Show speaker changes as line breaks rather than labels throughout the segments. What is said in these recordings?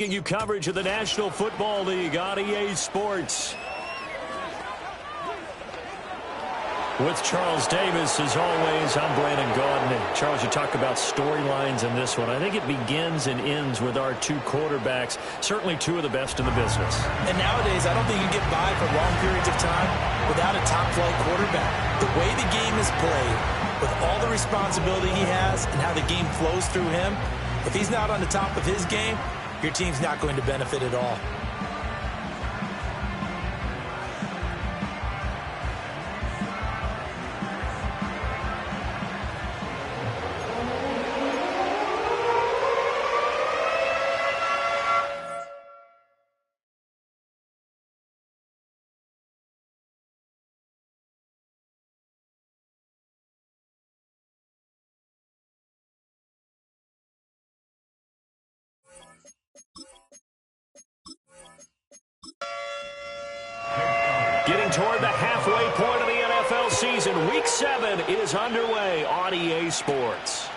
Giving you coverage of the National Football League on EA Sports. With Charles Davis, as always, I'm Brandon Gaudin. Charles, you talk about storylines in this one. I think it begins and ends with our two quarterbacks, certainly two of the best in the business.
And nowadays, I don't think you can get by for long periods of time without a top-flight quarterback. The way the game is played, with all the responsibility he has and how the game flows through him, if he's not on the top of his game, your team's not going to benefit at all.
Getting toward the halfway point of the NFL season, Week 7 is underway on EA Sports.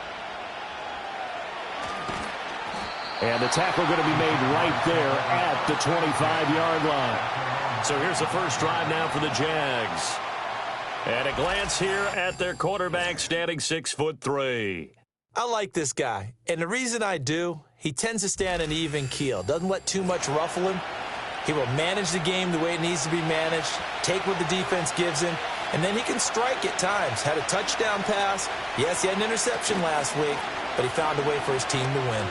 And the tackle going to be made right there at the 25-yard line. So here's the first drive now for the Jags. And a glance here at their quarterback standing 6'3".
I like this guy, and the reason I do, he tends to stand an even keel, doesn't let too much ruffle him. He will manage the game the way it needs to be managed, take what the defense gives him, and then he can strike at times. Had a touchdown pass. Yes, he had an interception last week, but he found a way for his team to win.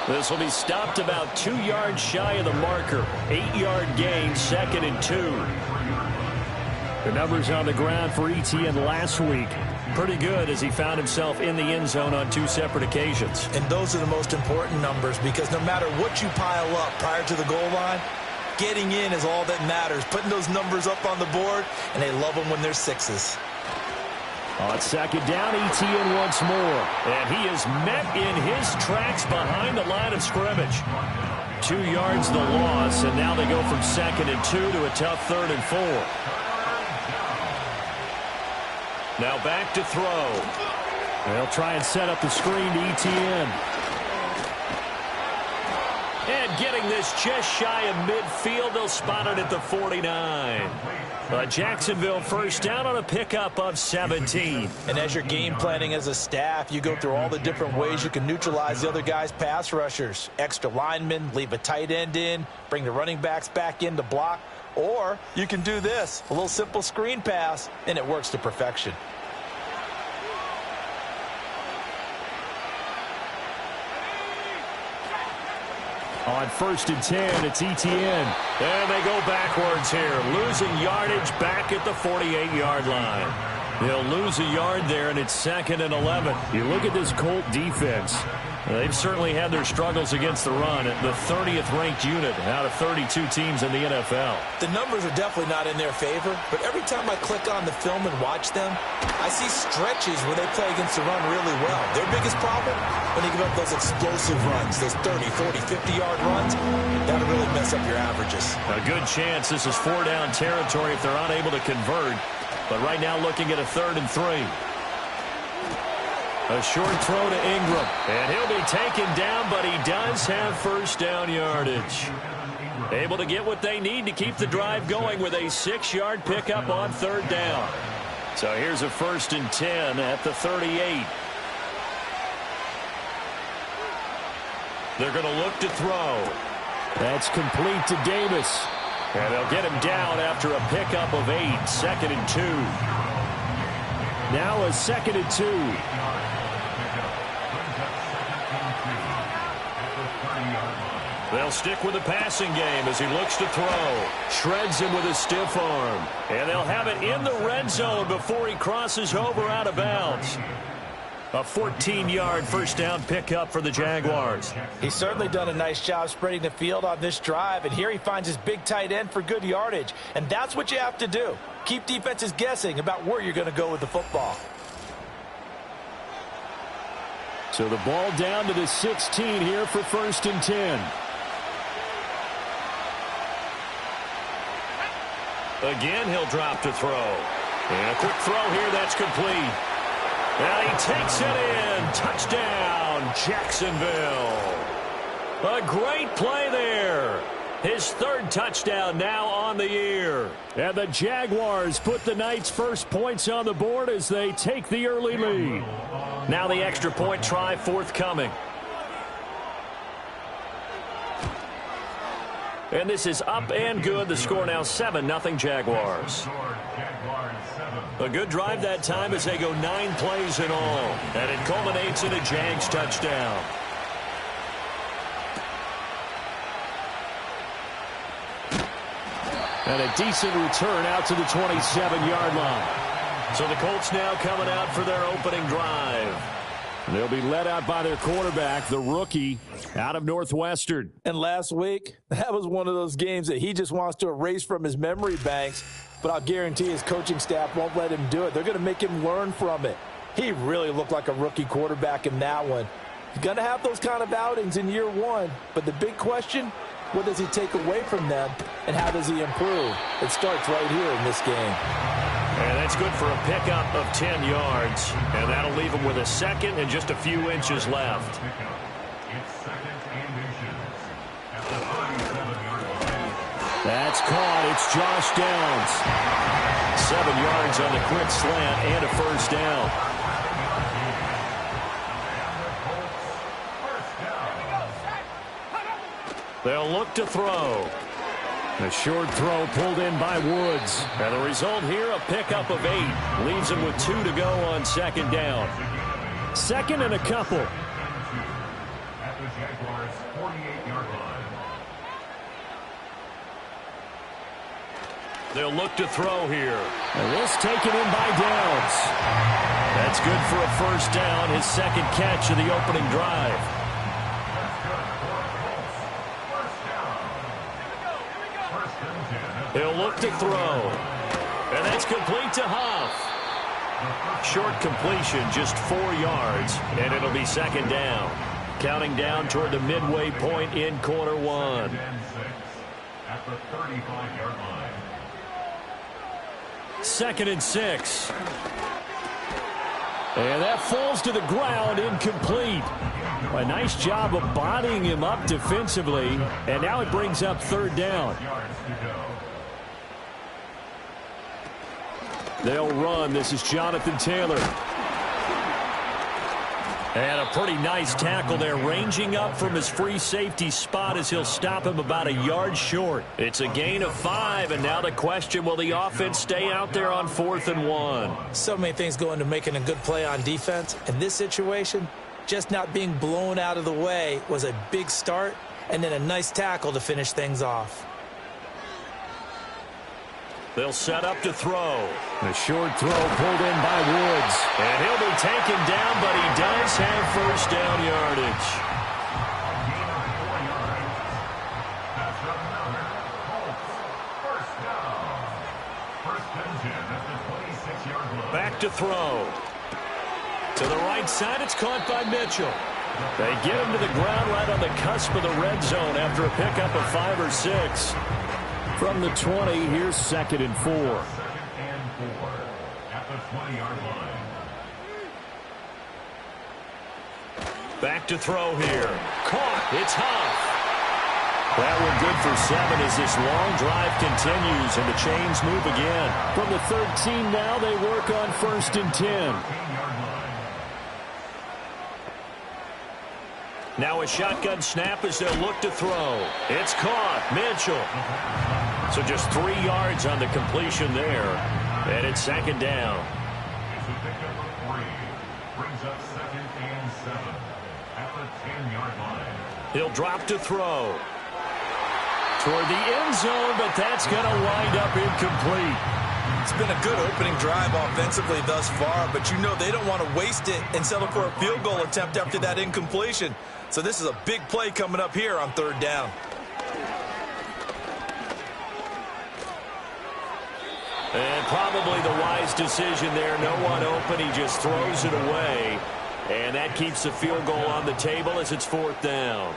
This will be stopped about 2 yards shy of the marker. 8-yard gain, 2nd and 2. The numbers on the ground for ETN last week. Pretty good as he found himself in the end zone on 2 separate occasions.
And those are the most important numbers because no matter what you pile up prior to the goal line, getting in is all that matters. Putting those numbers up on the board, and they love them when they're 6s.
On 2nd down, ETN once more. And he is met in his tracks behind the line of scrimmage. 2 yards the loss, and now they go from 2nd and 2 to a tough 3rd and 4. Now back to throw. They'll try and set up the screen to ETN. And getting this just shy of midfield, they'll spot it at the 49. Jacksonville first down on a pickup of 17.
And as you're game planning as a staff, you go through all the different ways you can neutralize the other guy's pass rushers. Extra linemen, leave a tight end in, bring the running backs back in to block. Or you can do this, a little simple screen pass, and it works to perfection.
On 1st and 10, it's ETN. And they go backwards here, losing yardage back at the 48-yard line. They'll lose a yard there, and it's 2nd and 11. You look at this Colt defense. They've certainly had their struggles against the run. The 30th ranked unit out of 32 teams in the NFL.
The numbers are definitely not in their favor, but every time I click on the film and watch them, I see stretches where they play against the run really well. Their biggest problem, when they give up those explosive runs, those 30, 40, 50-yard runs, that'll really mess up your averages.
A good chance this is 4-down territory if they're unable to convert. But right now looking at a 3rd and 3. A short throw to Ingram. And he'll be taken down, but he does have first down yardage. Able to get what they need to keep the drive going with a 6-yard pickup on 3rd down. So here's a 1st and 10 at the 38. They're going to look to throw. That's complete to Davis. And they'll get him down after a pickup of 8, 2nd and 2. Now a 2nd and 2. They'll stick with the passing game as he looks to throw. Shreds him with a stiff arm. And they'll have it in the red zone before he crosses over out of bounds. A 14-yard first down pickup for the Jaguars.
He's certainly done a nice job spreading the field on this drive, and here he finds his big tight end for good yardage. And that's what you have to do. Keep defenses guessing about where you're going to go with the football.
So the ball down to the 16 here for 1st and 10. Again, he'll drop to throw. And a quick throw here, that's complete. And he takes it in. Touchdown, touchdown, Jacksonville. A great play there. His third touchdown now on the year. And the Jaguars put the night's first points on the board as they take the early lead. Now the extra point try forthcoming. And this is up and good. The score now 7-0 Jaguars. A good drive that time as they go 9 plays in all. And it culminates in a Jags touchdown. And a decent return out to the 27-yard line. So the Colts now coming out for their opening drive. They'll be led out by their quarterback, the rookie, out of Northwestern.
And last week, that was one of those games that he just wants to erase from his memory banks, but I'll guarantee his coaching staff won't let him do it. They're going to make him learn from it. He really looked like a rookie quarterback in that one. He's going to have those kind of outings in year one, but the big question, what does he take away from them, and how does he improve? It starts right here in this game.
And that's good for a pickup of 10 yards. And that'll leave him with a second and just a few inches left. That's caught. It's Josh Downs. 7 yards on the quick slant and a first down. They'll look to throw. A short throw pulled in by Woods. And the result here, a pickup of 8. Leaves him with 2 to go on second down. Second and a couple.
At the Jaguars' 48-yard line.
They'll look to throw here. And this taken in by Downs. That's good for a first down, his second catch of the opening drive. He'll look to throw. And that's complete to Huff. Short completion, just 4 yards, and it'll be second down. Counting down toward the midway point in quarter one.
At the 35-yard line.
2nd and 6. And that falls to the ground, incomplete. A nice job of bodying him up defensively, and now it brings up third down. They'll run. This is Jonathan Taylor. And a pretty nice tackle there, ranging up from his free safety spot as he'll stop him about a yard short. It's a gain of 5, and now the question, will the offense stay out there on 4th and 1?
So many things go into making a good play on defense. In this situation, just not being blown out of the way was a big start, and then a nice tackle to finish things off.
They'll set up to throw. A short throw pulled in by Woods. And he'll be taken down, but he does have first down yardage. Back to throw. To the right side, it's caught by Mitchell. They get him to the ground right on the cusp of the red zone after a pickup of 5 or 6. From the 20, here's 2nd and 4.
2nd and 4 at the 20-yard line.
Back to throw here. Caught. It's Huff. That one good for 7 as this long drive continues and the chains move again. From the 13 now, they work on 1st and 10. Now a shotgun snap as they'll look to throw. It's caught. Mitchell. So just 3 yards on the completion there. And it's second down.
It's a pickup of 3. Brings up 2nd and 7 at the 10-yard line.
He'll drop to throw. Toward the end zone, but that's going to wind up incomplete.
It's been a good opening drive offensively thus far, but you know they don't want to waste it and settle for a field goal attempt after that incompletion. So this is a big play coming up here on 3rd down.
And probably the wise decision there. No one open. He just throws it away. And that keeps the field goal on the table as it's 4th down.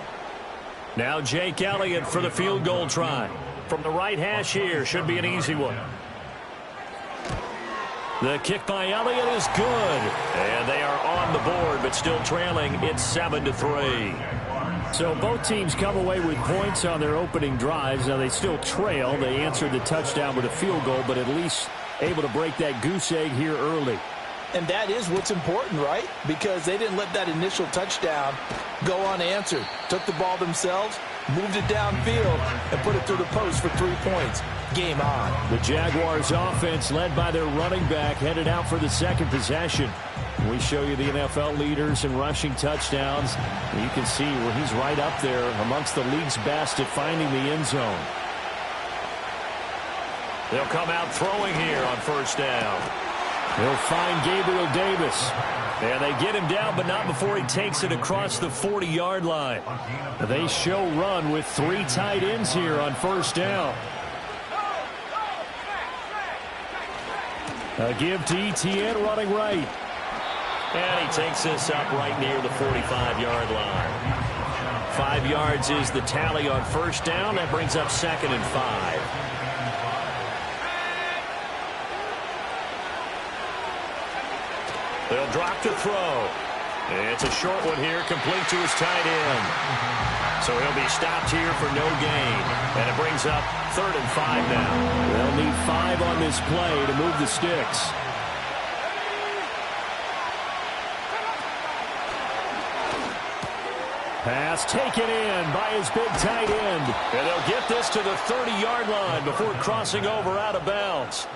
Now Jake Elliott for the field goal try. From the right hash here. Should be an easy one. The kick by Elliott is good. And they are on the board, but still trailing. It's 7-3. So both teams come away with points on their opening drives. Now they still trail. They answered the touchdown with a field goal, but at least able to break that goose egg here early.
And that is what's important, right? Because they didn't let that initial touchdown go unanswered. Took the ball themselves, moved it downfield, and put it through the post for 3 points. Game on.
The Jaguars offense, led by their running back, headed out for the second possession. We show you the NFL leaders in rushing touchdowns. You can see where he's right up there amongst the league's best at finding the end zone. They'll come out throwing here on first down. They'll find Gabriel Davis. And they get him down, but not before he takes it across the 40-yard line. They show run with 3 tight ends here on first down. A give to Etienne running right. And he takes this up right near the 45-yard line. 5 yards is the tally on first down. That brings up 2nd and 5. They'll drop to throw. It's a short one here, complete to his tight end. So he'll be stopped here for no gain. And it brings up 3rd and 5 now. They'll need 5 on this play to move the sticks. Pass taken in by his big tight end. And they'll get this to the 30-yard line before crossing over out of bounds.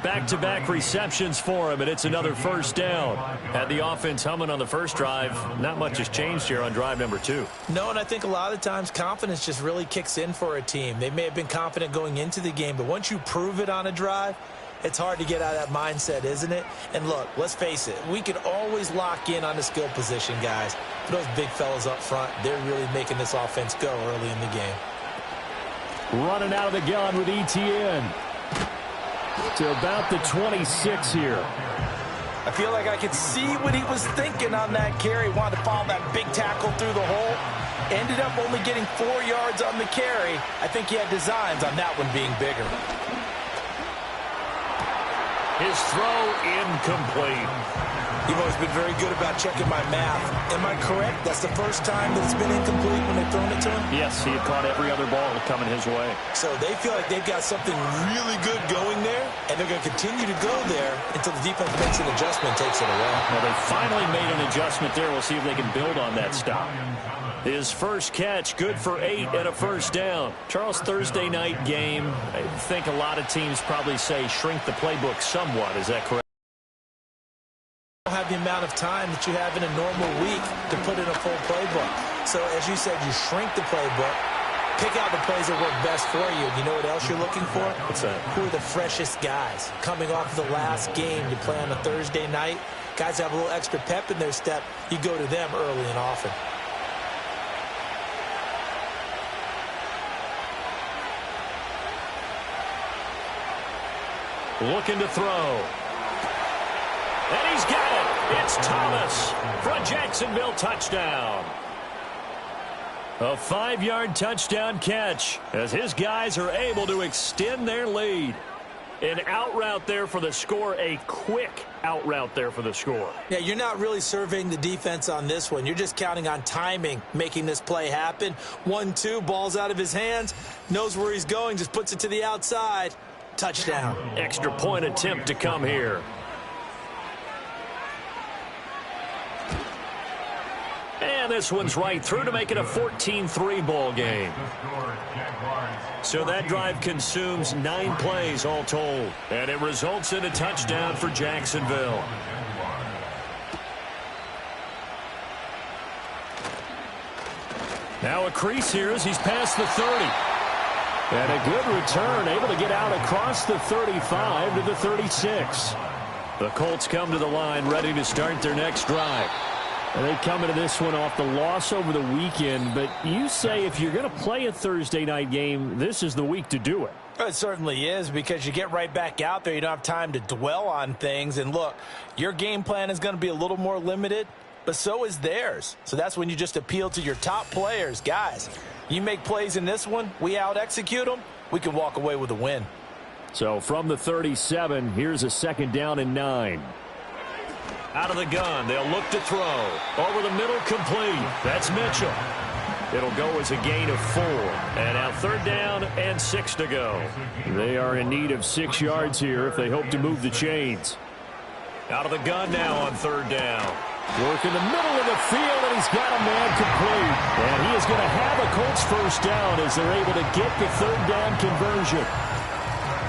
Back-to-back receptions for him, and it's another first down. Had the offense humming on the first drive. Not much has changed here on drive number 2.
No, and I think a lot of times confidence just really kicks in for a team. They may have been confident going into the game, but once you prove it on a drive, it's hard to get out of that mindset, isn't it? And look, let's face it, we can always lock in on the skill position, guys. For those big fellas up front, they're really making this offense go early in the game.
Running out of the gun with Etienne. To about the 26 here.
I feel like I could see what he was thinking on that carry. Wanted to follow that big tackle through the hole. Ended up only getting 4 yards on the carry. I think he had designs on that one being bigger.
His throw incomplete.
You've always been very good about checking my math. Am I correct? That's the first time that it's been incomplete when they've thrown it to him?
Yes, he had caught every other ball coming his way.
So they feel like they've got something really good going there, and they're going to continue to go there until the defense makes an adjustment and takes it away.
Well, they finally made an adjustment there. We'll see if they can build on that stop. His first catch, good for 8 and a first down. Charles, Thursday night game, I think a lot of teams probably say shrink the playbook somewhat. Is that correct?
You don't have the amount of time that you have in a normal week to put in a full playbook. So, as you said, you shrink the playbook, pick out the plays that work best for you. You know what else you're looking for?
What's that?
Who are the freshest guys? Coming off the last game, you play on a Thursday night. Guys have a little extra pep in their step. You go to them early and often.
Looking to throw. And he's got it. It's Thomas for a Jacksonville touchdown. A 5-yard touchdown catch as his guys are able to extend their lead. An out route there for the score, a quick out route there for the score.
Yeah, you're not really surveying the defense on this one. You're just counting on timing, making this play happen. 1-2, ball's out of his hands, knows where he's going, just puts it to the outside. Touchdown.
Extra point attempt to come here. And this one's right through to make it a 14-3 ball game. So that drive consumes 9 plays all told. And it results in a touchdown for Jacksonville. Now a crease here as he's past the 30. And a good return, able to get out across the 35 to the 36. The Colts come to the line ready to start their next drive. And they come into this one off the loss over the weekend. But you say if you're going to play a Thursday night game, this is the week to do it.
It certainly is, because you get right back out there. You don't have time to dwell on things. And look, your game plan is going to be a little more limited, but so is theirs. So that's when you just appeal to your top players. Guys, you make plays in this one, we out-execute them, we can walk away with a win.
So from the 37, here's a 2nd down and 9. Out of the gun, they'll look to throw. Over the middle, complete. That's Mitchell. It'll go as a gain of 4. And now 3rd down and 6 to go. They are in need of 6 yards here if they hope to move the chains. Out of the gun now on 3rd down. Work in the middle of the field, and he's got a man complete. And he is going to have a Colts 1st down as they're able to get the 3rd down conversion.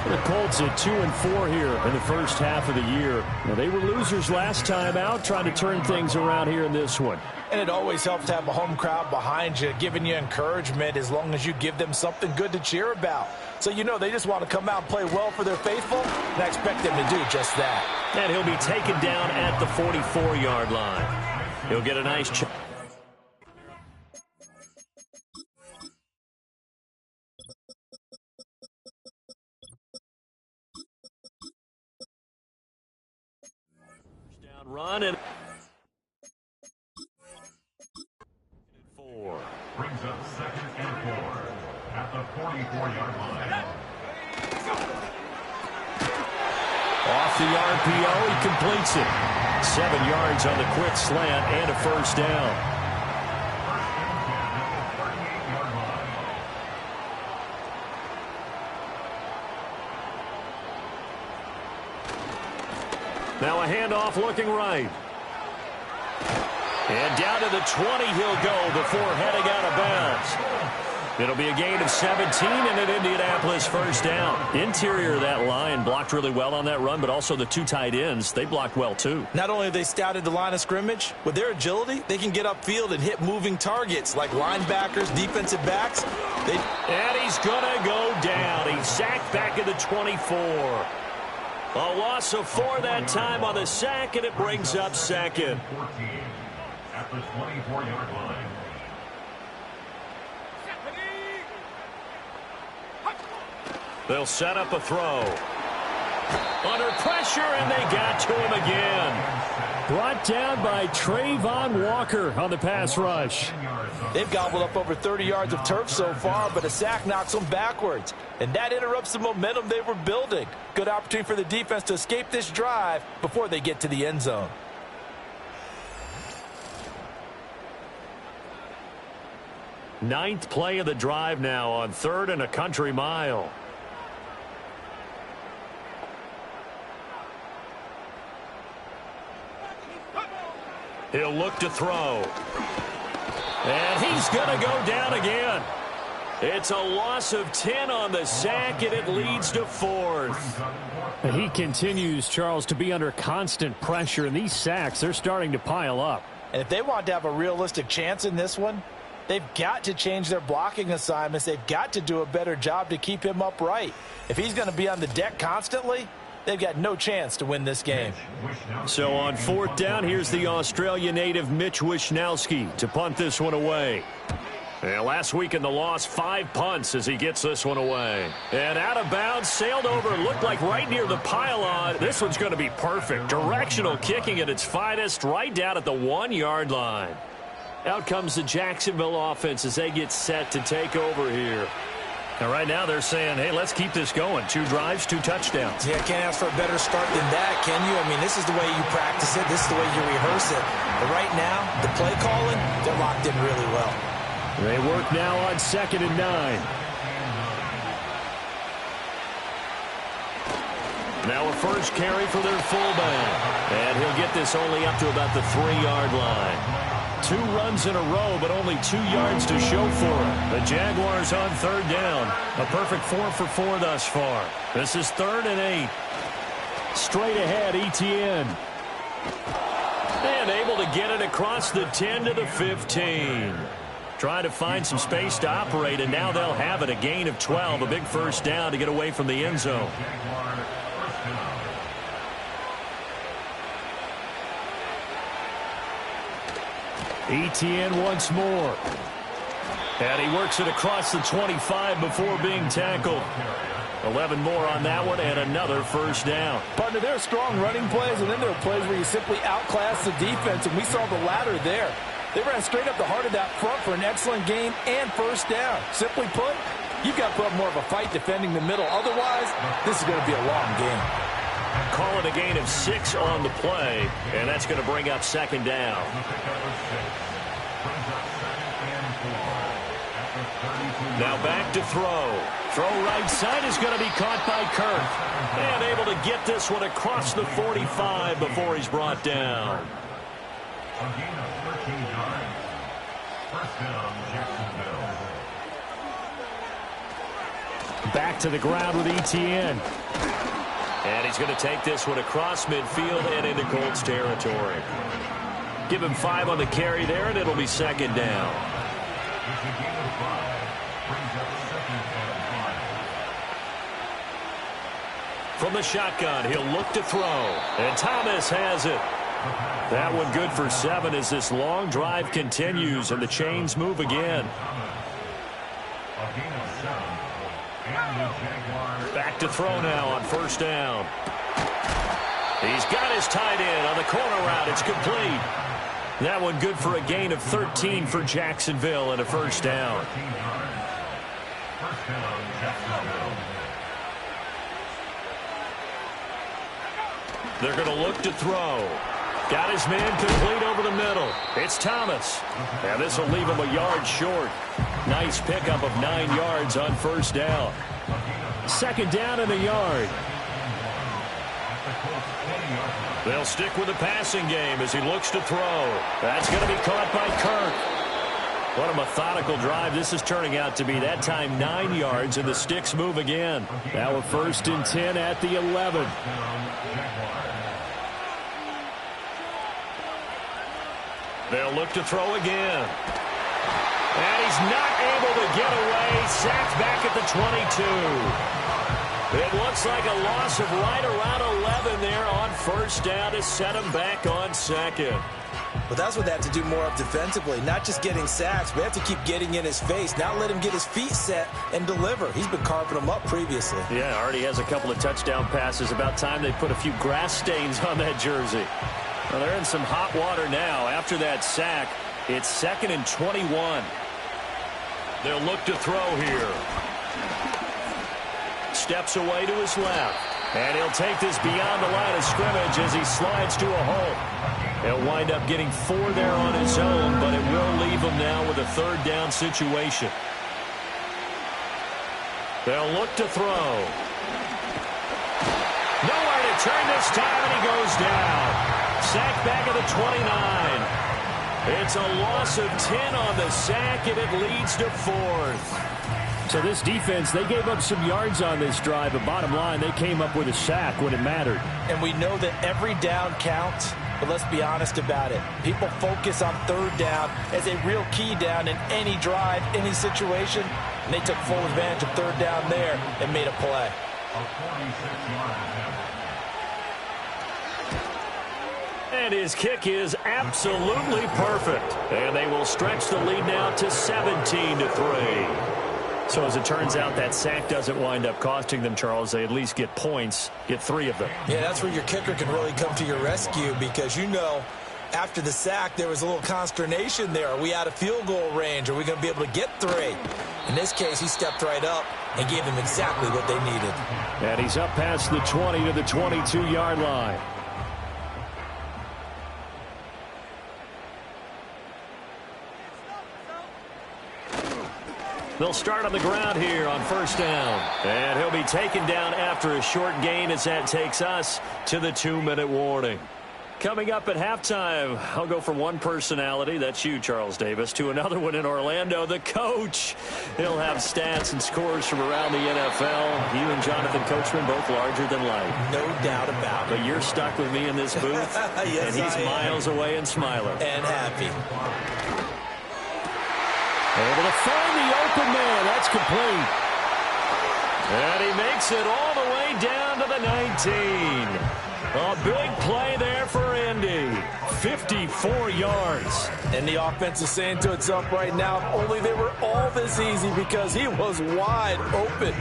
The Colts at 2-4 here in the first half of the year. Now, they were losers last time out, trying to turn things around here in this one.
And it always helps to have a home crowd behind you, giving you encouragement as long as you give them something good to cheer about. So you know they just want to come out and play well for their faithful, and I expect them to do just that.
And he'll be taken down at the 44-yard line. He'll get a nice check. Run and 4.
Brings up 2nd and 4 at the 44-yard line.
Off the RPO, he completes it. 7 yards on the quick slant and a 1st down. Now a handoff looking right. And down to the 20 he'll go before heading out of bounds. It'll be a gain of 17 and an Indianapolis 1st down. Interior of that line blocked really well on that run, but also the 2 tight ends, they blocked well too.
Not only have they scouted the line of scrimmage, with their agility, they can get upfield and hit moving targets like linebackers, defensive backs.
And he's going to go down. He's sacked back at the 24. A loss of 4 that time on the sack, and it brings up 2nd.
14 at the 24-yard line.
They'll set up a throw. Under pressure, and they got to him again. Brought down by Trayvon Walker on the pass rush.
They've gobbled up over 30 yards of turf so far, but a sack knocks them backwards. And that interrupts the momentum they were building. Good opportunity for the defense to escape this drive before they get to the end zone.
Ninth play of the drive now on 3rd and a country mile. He'll look to throw. And he's going to go down again. It's a loss of 10 on the sack, and it leads to 4th.
He continues, Charles, to be under constant pressure, and these sacks, they're starting to pile up.
And if they want to have a realistic chance in this one, they've got to change their blocking assignments. They've got to do a better job to keep him upright. If he's going to be on the deck constantly, they've got no chance to win this game.
So on 4th down, here's the Australia native Mitch Wishnowski to punt this one away. And last week in the loss, 5 punts as he gets this one away. And out of bounds, sailed over, looked like right near the pylon. This one's going to be perfect. Directional kicking at its finest, right down at the 1-yard line. Out comes the Jacksonville offense as they get set to take over here. And right now they're saying, hey, let's keep this going. 2 drives, 2 touchdowns.
Yeah, can't ask for a better start than that, can you? I mean, this is the way you practice it. This is the way you rehearse it. But right now, the play calling, they're locked in really well.
They work now on 2nd and 9. Now a first carry for their fullback. And he'll get this only up to about the 3-yard line. 2 runs in a row, but only 2 yards to show for it. The Jaguars on 3rd down. A perfect 4 for 4 thus far. This is 3rd and 8. Straight ahead, ETN. And able to get it across the 10 to the 15. Trying to find some space to operate, and now they'll have it. A gain of 12, a big 1st down to get away from the end zone. ETN once more. And he works it across the 25 before being tackled. 11 more on that one, and another 1st down.
Partner, there are strong running plays, and then there are plays where you simply outclass the defense, and we saw the latter there.
They ran straight up the heart of that front for an excellent gain and first down. Simply put, you've got to put up more of a fight defending the middle. Otherwise, this is going to be a long game.
Call it a gain of 6 on the play, and that's going to bring up second down. Now back to throw. Throw right side is going to be caught by Kirk. And able to get this one across the 45 before he's brought down.
A gain of 13 yards. First down, Jacksonville.
Back to the ground with ETN.
And he's going to take this one across midfield and into Colts territory. Give him 5 on the carry there, and it'll be second down.
It's a gain of 5. Brings up second and 5.
From the shotgun, he'll look to throw. And Thomas has it. That one good for 7 as this long drive continues and the chains move again.
A gain of 7. And the Jaguars.
Back to throw now on first down. He's got his tight end on the corner route. It's complete. That one good for a gain of 13 for Jacksonville and a first down.
First down, Jacksonville.
They're going to look to throw. Got his man complete over the middle. It's Thomas. And this will leave him a yard short. Nice pickup of 9 yards on first down.
Second down and a yard.
They'll stick with the passing game as he looks to throw. That's going to be caught by Kirk. What a methodical drive this is turning out to be. That time 9 yards, and the sticks move again.
Now a 1st and 10 at the 11.
They'll look to throw again. And he's not able to get away. Sacked back at the 22. It looks like a loss of right around 11 there on first down to set him back on second.
But that's what they have to do more of defensively, not just getting sacks, but they have to keep getting in his face, not let him get his feet set and deliver. He's been carving them up previously.
Yeah, already has a couple of touchdown passes. About time they put a few grass stains on that jersey. Well, they're in some hot water now. After that sack, it's 2nd and 21. They'll look to throw here. Steps away to his left. And he'll take this beyond the line of scrimmage as he slides to a hole. He'll wind up getting 4 there on his own, but it will leave him now with a 3rd down situation. They'll look to throw. Nowhere to turn this time, and he goes down. Sacked back at the 29. It's a loss of 10 on the sack, and it leads to 4th.
So this defense, they gave up some yards on this drive, but bottom line, they came up with a sack when it mattered.
And we know that every down counts, but let's be honest about it. People focus on 3rd down as a real key down in any drive, any situation, and they took full advantage of 3rd down there and made a play.
A 46-yard attempt.
And his kick is absolutely perfect. And they will stretch the lead now to 17-3. So as it turns out, that sack doesn't wind up costing them, Charles. They at least get points, get 3 of them.
Yeah, that's where your kicker can really come to your rescue because, you know, after the sack, there was a little consternation there. Are we out of field goal range? Are we going to be able to get 3? In this case, he stepped right up and gave them exactly what they needed.
And he's up past the 20 to the 22-yard line.
They'll start on the ground here on first down. And he'll be taken down after a short gain as that takes us to the 2-minute warning. Coming up at halftime, I'll go from one personality, that's you, Charles Davis, to another one in Orlando, the coach. He'll have stats and scores from around the NFL. You and Jonathan Coachman both larger than life.
No doubt about it.
But you're stuck with me in this booth,
yes,
and he's miles away and smiling.
And happy.
Able to find the open man. That's complete. And he makes it all the way down to the 19. A big play there for Indy. 54 yards.
And the offense is saying to itself right now, if only they were all this easy because he was wide open.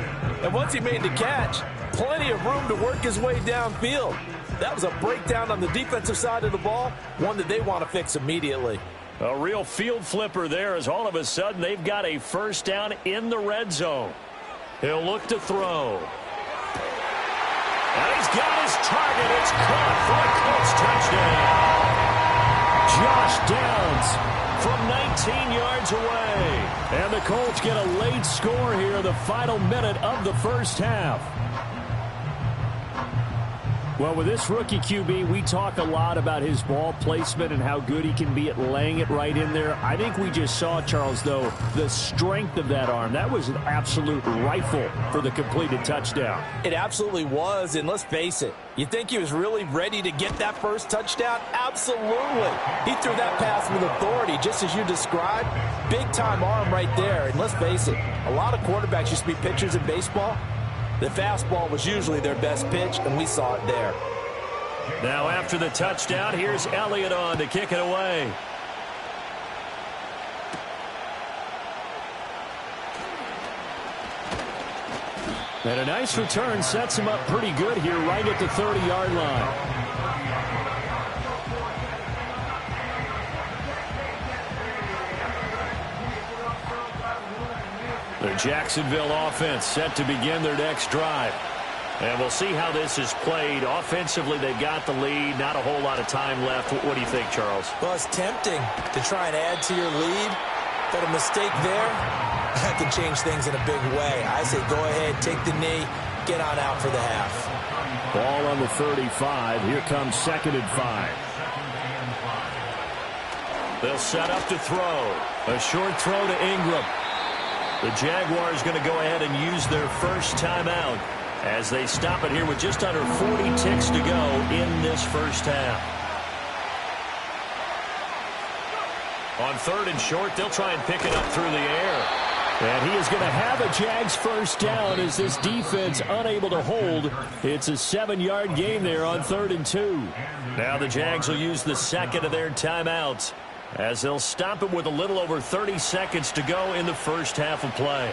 And once he made the catch, plenty of room to work his way downfield. That was a breakdown on the defensive side of the ball, one that they want to fix immediately.
A real field flipper there as all of a sudden they've got a first down in the red zone. He'll look to throw. And he's got his target. It's caught for a Colts touchdown. Josh Downs from 19 yards away. And the Colts get a late score here in the final minute of the first half. Well, with this rookie QB, we talk a lot about his ball placement and how good he can be at laying it right in there. I think we just saw, Charles, though, the strength of that arm. That was an absolute rifle for the completed touchdown.
It absolutely was, and let's face it, you think he was really ready to get that first touchdown? Absolutely. He threw that pass with authority, just as you described. Big-time arm right there, and let's face it, a lot of quarterbacks used to be pitchers in baseball. The fastball was usually their best pitch, and we saw it there.
Now after the touchdown, here's Elliott on to kick it away. And a nice return sets him up pretty good here right at the 30-yard line. The Jacksonville offense set to begin their next drive. And we'll see how this is played. Offensively, they've got the lead. Not a whole lot of time left. What do you think, Charles?
Well, it's tempting to try and add to your lead, but a mistake there, that can change things in a big way. I say go ahead, take the knee, get on out for the half.
Ball on the 35. Here comes 2nd and 5.
They'll set up to throw. A short throw to Ingram. The Jaguars going to go ahead and use their first timeout as they stop it here with just under 40 ticks to go in this first half. On 3rd and short, they'll try and pick it up through the air.
And he is going to have a Jags first down as this defense unable to hold. It's a 7-yard gain there on 3rd and 2.
Now the Jags will use the second of their timeouts as they'll stop it with a little over 30 seconds to go in the first half of play.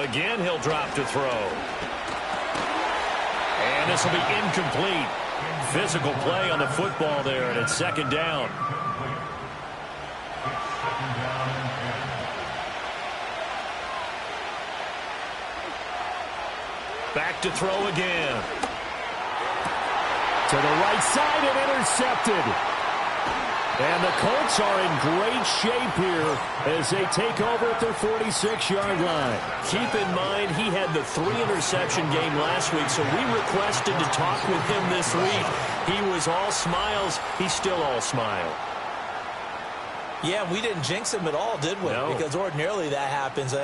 Again, he'll drop to throw. And this will be incomplete. Physical play on the football there, and it's 2nd down. Back to throw again.
To the right side and intercepted. And the Colts are in great shape here as they take over at their 46-yard line.
Keep in mind he had the 3-interception game last week, so we requested to talk with him this week. He was all smiles. He's still all smile.
Yeah, we didn't jinx him at all, did we?
No.
Because ordinarily that happens,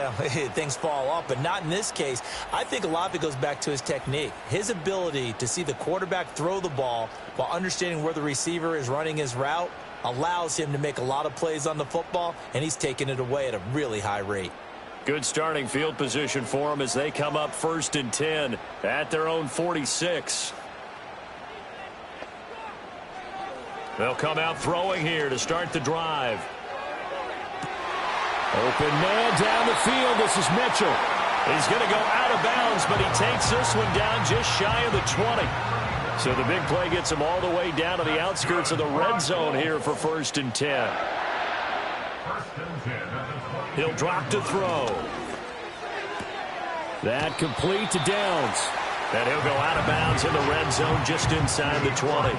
things fall off, but not in this case. I think a lot of it goes back to his technique. His ability to see the quarterback throw the ball while understanding where the receiver is running his route allows him to make a lot of plays on the football, and he's taking it away at a really high rate.
Good starting field position for him as they come up 1st and 10 at their own 46. They'll come out throwing here to start the drive.
Open man down the field. This is Mitchell.
He's going to go out of bounds, but he takes this one down just shy of the 20. So the big play gets him all the way down to the outskirts of the red zone here for 1st and 10. He'll drop to throw.
That complete to Downs.
And he'll go out of bounds in the red zone just inside the 20.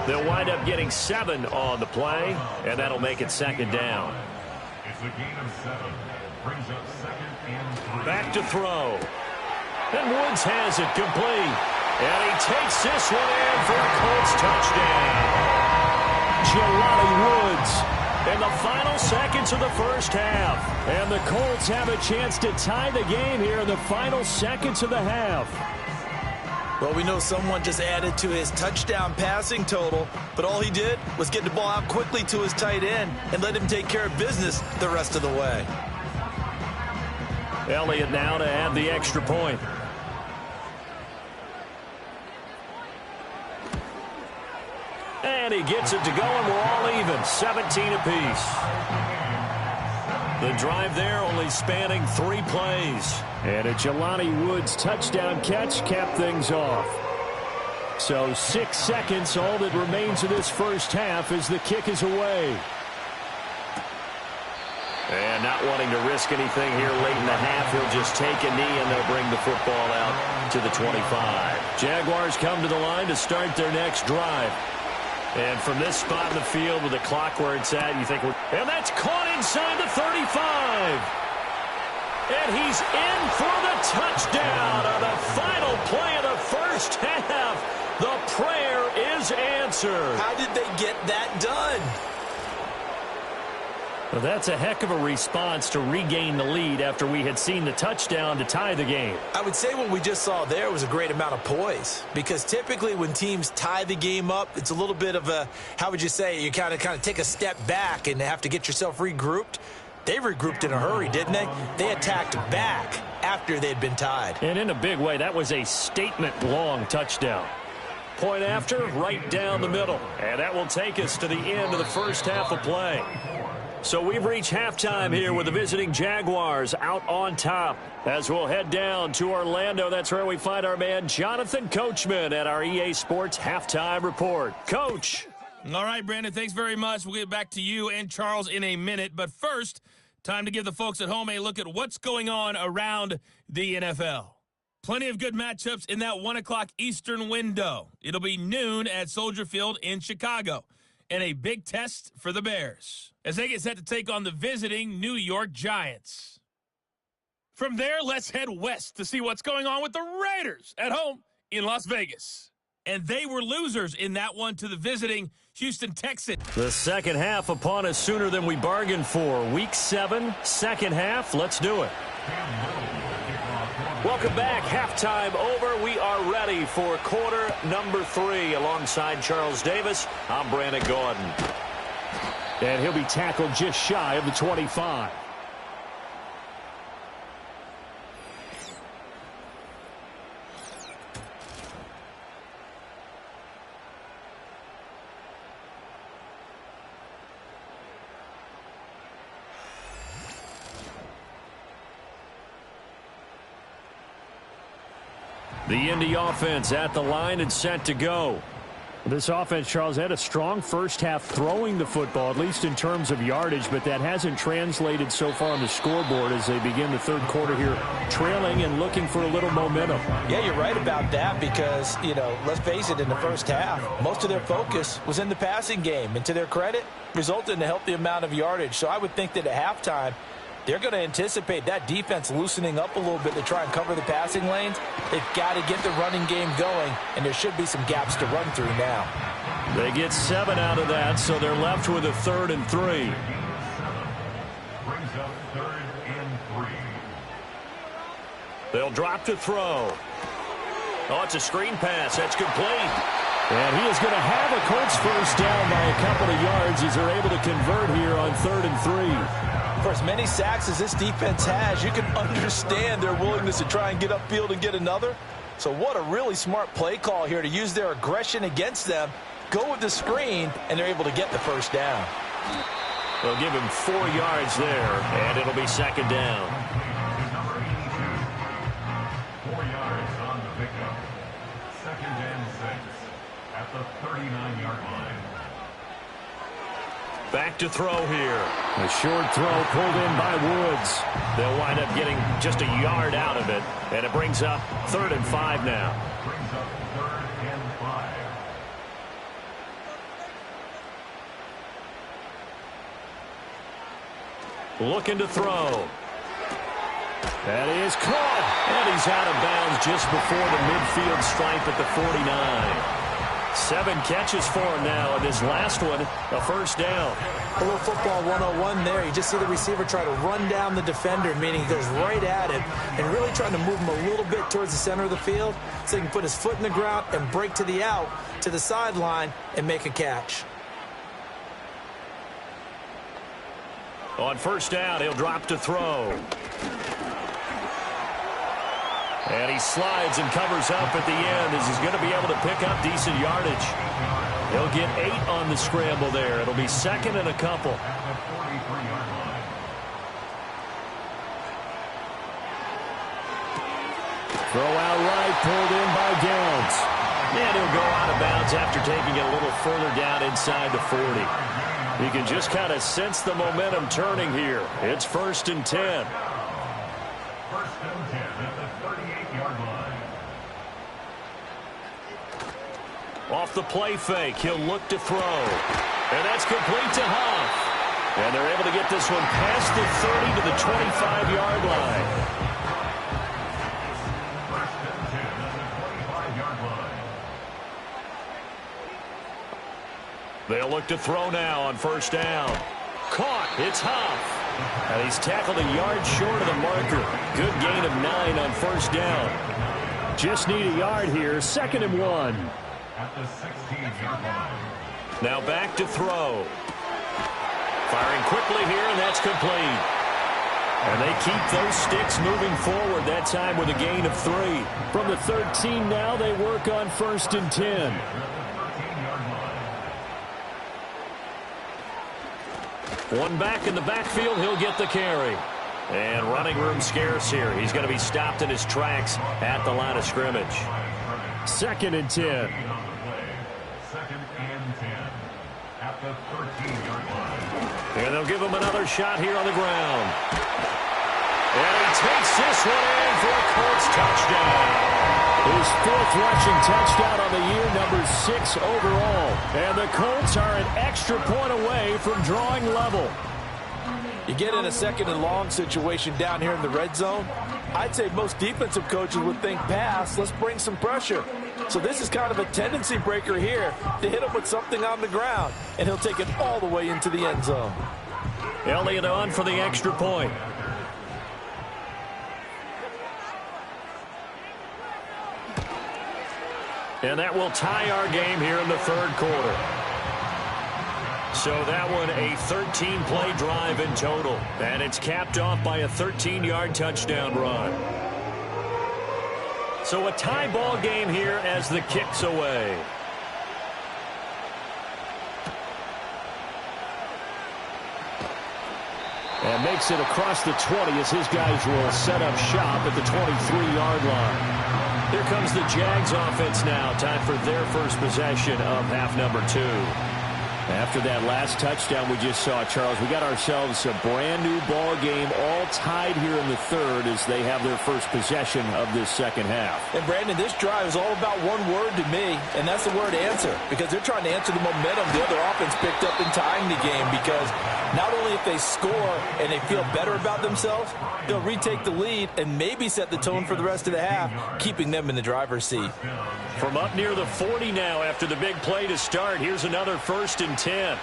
They'll wind up getting 7 on the play, and that'll make it 2nd down.
It's a gain of 7. Brings up 2nd and 3.
Back to throw. And Woods has it complete. And he takes this one in for a Colts touchdown.
Jelani Woods.
In the final seconds of the first half.
And the Colts have a chance to tie the game here in the final seconds of the half.
Well, we know someone just added to his touchdown passing total, but all he did was get the ball out quickly to his tight end and let him take care of business the rest of the way.
Elliott now to add the extra point. And he gets it to go, and we're all even, 17 apiece. The drive there only spanning 3 plays.
And a Jelani Woods touchdown catch capped things off. So 6 seconds, all that remains of this first half as the kick is away.
And not wanting to risk anything here late in the half, he'll just take a knee and they'll bring the football out to the 25. Jaguars come to the line to start their next drive. And from this spot in the field with the clock where it's at, you think, and that's caught inside the 35. And he's in for the touchdown on the final play of the first half. The prayer is answered.
How did they get that done?
Well, that's a heck of a response to regain the lead after we had seen the touchdown to tie the game.
I would say what we just saw there was a great amount of poise, because typically when teams tie the game up, it's a little bit of a, how would you say, you kind of take a step back and have to get yourself regrouped. They regrouped in a hurry, didn't they? They attacked back after they'd been tied.
And in a big way, that was a statement-long touchdown.
Point after, right down the middle. And that will take us to the end of the first half of play. So we've reached halftime here with the visiting Jaguars out on top. As we'll head down to Orlando, that's where we find our man Jonathan Coachman at our EA Sports Halftime Report. Coach.
All right, Brandon, thanks very much. We'll get back to you and Charles in a minute. But first, time to give the folks at home a look at what's going on around the NFL. Plenty of good matchups in that 1 o'clock Eastern window. It'll be noon at Soldier Field in Chicago. And a big test for the Bears as they get set to take on the visiting New York Giants. From there, let's head west to see what's going on with the Raiders at home in Las Vegas. And they were losers in that one to the visiting Houston Texans.
The second half upon us sooner than we bargained for. Week 7, second half. Let's do it. Welcome back. Halftime over. We are ready for quarter number 3. Alongside Charles Davis, I'm Brandon Gordon.
And he'll be tackled just shy of the 25.
The Indy offense at the line and set to go.
This offense, Charles, had a strong first half throwing the football, at least in terms of yardage, but that hasn't translated so far on the scoreboard as they begin the third quarter here, trailing and looking for a little momentum.
Yeah, you're right about that because, let's face it, in the first half, most of their focus was in the passing game. And to their credit, resulted in a healthy amount of yardage. So I would think that at halftime, they're going to anticipate that defense loosening up a little bit to try and cover the passing lanes. They've got to get the running game going, and there should be some gaps to run through now.
They get 7 out of that, so they're left with a 3rd and 3.
Brings up 3rd and 3.
They'll drop to throw. Oh, it's a screen pass. That's complete.
And he is going to have a Colts first down by a couple of yards as they're able to convert here on 3rd and 3.
For as many sacks as this defense has, you can understand their willingness to try and get upfield and get another. So what a really smart play call here to use their aggression against them, go with the screen, and they're able to get the first down.
They'll give him 4 yards there, and it'll be 2nd down.
Number 82, 4 yards on the pickup. 2nd and 6 at the 39-yard line.
Back to throw here.
A short throw pulled in by Woods.
They'll wind up getting just a yard out of it, and it brings up 3rd and 5 now.
Brings up 3rd and 5.
Looking to throw.
That is caught.
And he's out of bounds just before the midfield stripe at the 49. 7 catches for him now, and this last one, a first down.
A little football 101 there. You just see the receiver try to run down the defender, meaning he goes right at him and really trying to move him a little bit towards the center of the field so he can put his foot in the ground and break to the out, to the sideline, and make a catch.
On first down, he'll drop to throw. And he slides and covers up at the end as he's going to be able to pick up decent yardage. He'll get 8 on the scramble there. It'll be 2nd and a couple.
Throw out right, pulled in by Downs.
And he'll go out of bounds after taking it a little further down inside the 40. You can just kind of sense the momentum turning here. It's 1st and 10.
1st and 10 at the 38-yard line.
Off the play fake, he'll look to throw. And that's complete to Huff. And they're able to get this one past the 30 to the 25-yard line.
1st and 10 at the 25-yard line.
They'll look to throw now on 1st down. Caught. It's Huff. And he's tackled a yard short of the marker. Good gain of 9 on 1st down.
Just need a yard here. 2nd and 1.
At the 16-yard line.
Now back to throw. Firing quickly here, and that's complete. And they keep those sticks moving forward, that time with a gain of 3.
From the 13 now, they work on 1st and 10.
One back in the backfield, he'll get the carry. And running room scarce here. He's going to be stopped in his tracks at the line of scrimmage.
2nd and 10.
2nd and 10 at the 13-yard line.
And they'll give him another shot here on the ground. And he takes this one in for a Colts touchdown.
His 4th rushing touchdown on the year, number 6 overall. And the Colts are an extra point away from drawing level.
You get in a 2nd and long situation down here in the red zone, I'd say most defensive coaches would think pass, let's bring some pressure. So this is kind of a tendency breaker here to hit him with something on the ground, and he'll take it all the way into the end zone.
Elliott on for the extra point. And that will tie our game here in the 3rd quarter. So that one a 13-play drive in total. And it's capped off by a 13-yard touchdown run. So a tie ball game here as the kick's away.
And makes it across the 20 as his guys will set up shop at the 23-yard line.
Here comes the Jags offense now. Time for their first possession of half number 2.
After that last touchdown we just saw, Charles, we got ourselves a brand-new ball game, all tied here in the 3rd as they have their first possession of this 2nd half.
And, Brandon, this drive is all about one word to me, and that's the word answer, because they're trying to answer the momentum the other offense picked up in tying the game, because not only if they score and they feel better about themselves, they'll retake the lead and maybe set the tone for the rest of the half, keeping them in the driver's seat.
From up near the 40 now after the big play to start, here's another 1st and 10.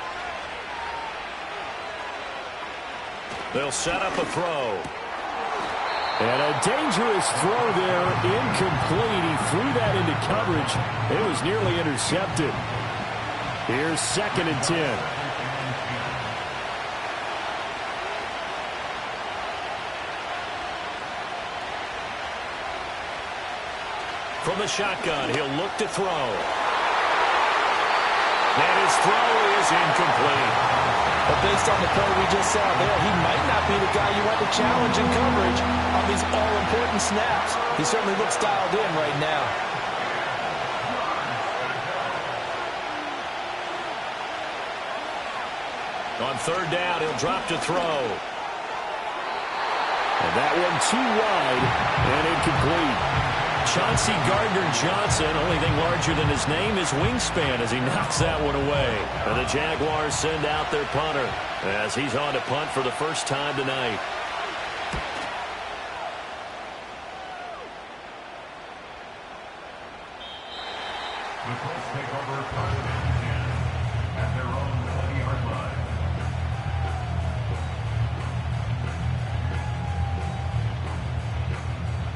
They'll set up a throw.
And a dangerous throw there, incomplete. He threw that into coverage. It was nearly intercepted. Here's 2nd and 10.
From the shotgun, he'll look to throw. And his throw is incomplete.
But based on the play we just saw there, he might not be the guy you want to challenge in coverage on these all-important snaps. He certainly looks dialed in right now.
On 3rd down, he'll drop to throw.
And that one too wide and incomplete.
Chauncey Gardner-Johnson, only thing larger than his name is wingspan as he knocks that one away. And the Jaguars send out their punter as he's on to punt for the first time tonight.
The Colts take over 1st and 10 at their own 20-yard line.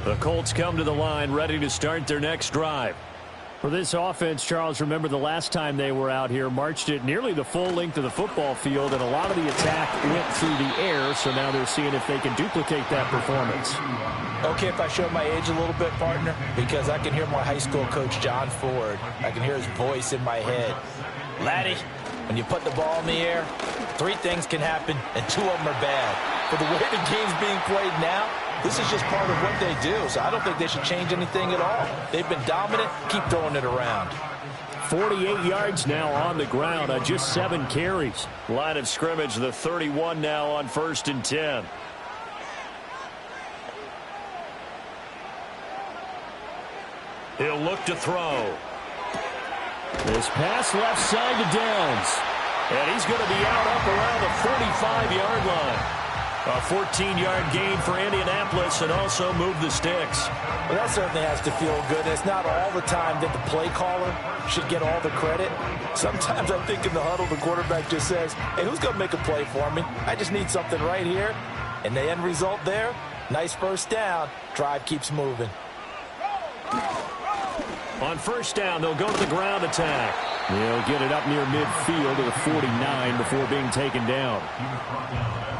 The Colts come to the line ready to start their next drive.
For this offense, Charles, remember the last time they were out here, marched it nearly the full length of the football field, and a lot of the attack went through the air, so now they're seeing if they can duplicate that performance.
Okay, if I show my age a little bit, partner, because I can hear my high school coach, John Ford. I can hear his voice in my head. Laddie, when you put the ball in the air, 3 things can happen, and 2 of them are bad. But the way the game's being played now, This is just part of what they do, so I don't think they should change anything at all. They've been dominant. Keep throwing it around.
48 yards now on the ground on just 7 carries.
Line of scrimmage, the 31 now on 1st and 10. He'll look to throw.
This pass left side to Downs.
And he's going to be out up around the 45-yard line. A 14-yard gain for Indianapolis and also move the sticks.
Well, that certainly has to feel good. It's not all the time that the play caller should get all the credit. Sometimes I think in the huddle, the quarterback just says, hey, who's going to make a play for me? I just need something right here. And the end result there, nice first down. Drive keeps moving.
On 1st down, they'll go to the ground attack.
They'll get it up near midfield to the 49 before being taken down.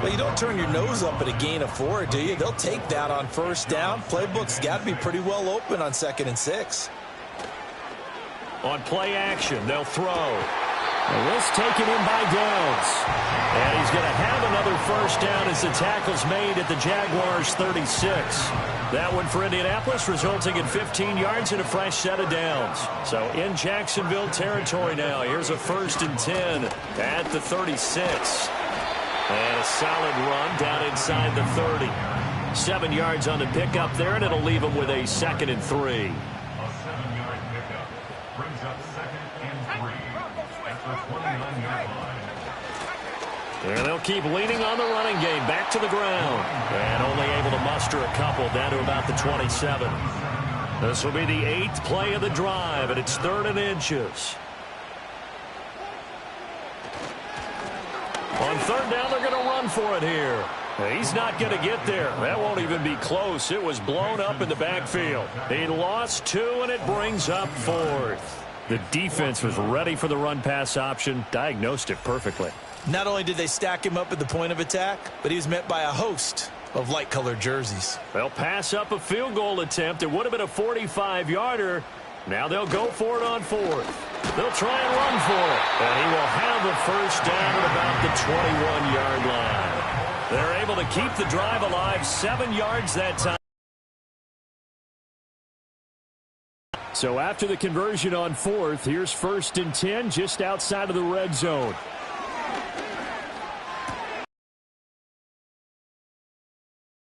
Well, you don't turn your nose up at a gain of 4, do you? They'll take that on 1st down. Playbook's got to be pretty well open on 2nd and 6.
On play action, they'll throw.
This taken in by Downs.
And he's going to have another 1st down as the tackle's made at the Jaguars' 36. That one for Indianapolis, resulting in 15 yards and a fresh set of downs. So in Jacksonville territory now. Here's a 1st and 10 at the 36. And a solid run down inside the 30. 7 yards on the pickup there, and it'll leave him with a 2nd and 3.
A 7-yard pickup brings up 2nd and 3 at the 29-yard line.
And they'll keep leaning on the running game back to the ground. And only able to muster a couple down to about the 27. This will be the 8th play of the drive, and it's 3rd and inches. On 3rd down, they're going to run for it here. He's not going to get there. That won't even be close. It was blown up in the backfield. He lost 2, and it brings up 4th.
The defense was ready for the run-pass option, diagnosed it perfectly.
Not only did they stack him up at the point of attack, but he was met by a host of light-colored jerseys.
They'll pass up a field goal attempt. It would have been a 45-yarder. Now they'll go for it on 4th. They'll try and run for it. And he will have the 1st down at about the 21-yard line. They're able to keep the drive alive, 7 yards that time.
So after the conversion on 4th, here's 1st and 10 just outside of the red zone.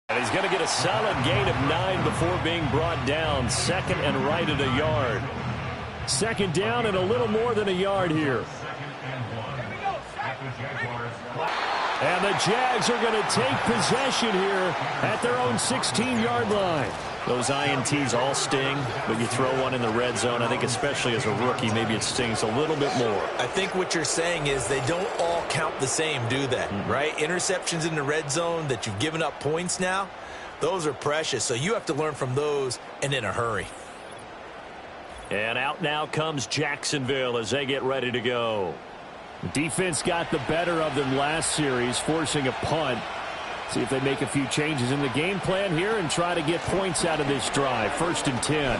And he's going to get a solid gain of 9 before being brought down. 2nd and right at a yard.
2nd down and a little more than a yard here.
2nd and 1 at the Jaguars.
And the Jags are going to take possession here at their own 16-yard line.
Those INTs all sting, but you throw one in the red zone, I think especially as a rookie, maybe it stings a little bit more.
I think what you're saying is they don't all count the same, do they? Right? Interceptions in the red zone that you've given up points now, those are precious. So you have to learn from those and in a hurry.
And out now comes Jacksonville as they get ready to go.
The defense got the better of them last series, forcing a punt. See if they make a few changes in the game plan here and try to get points out of this drive. 1st and 10.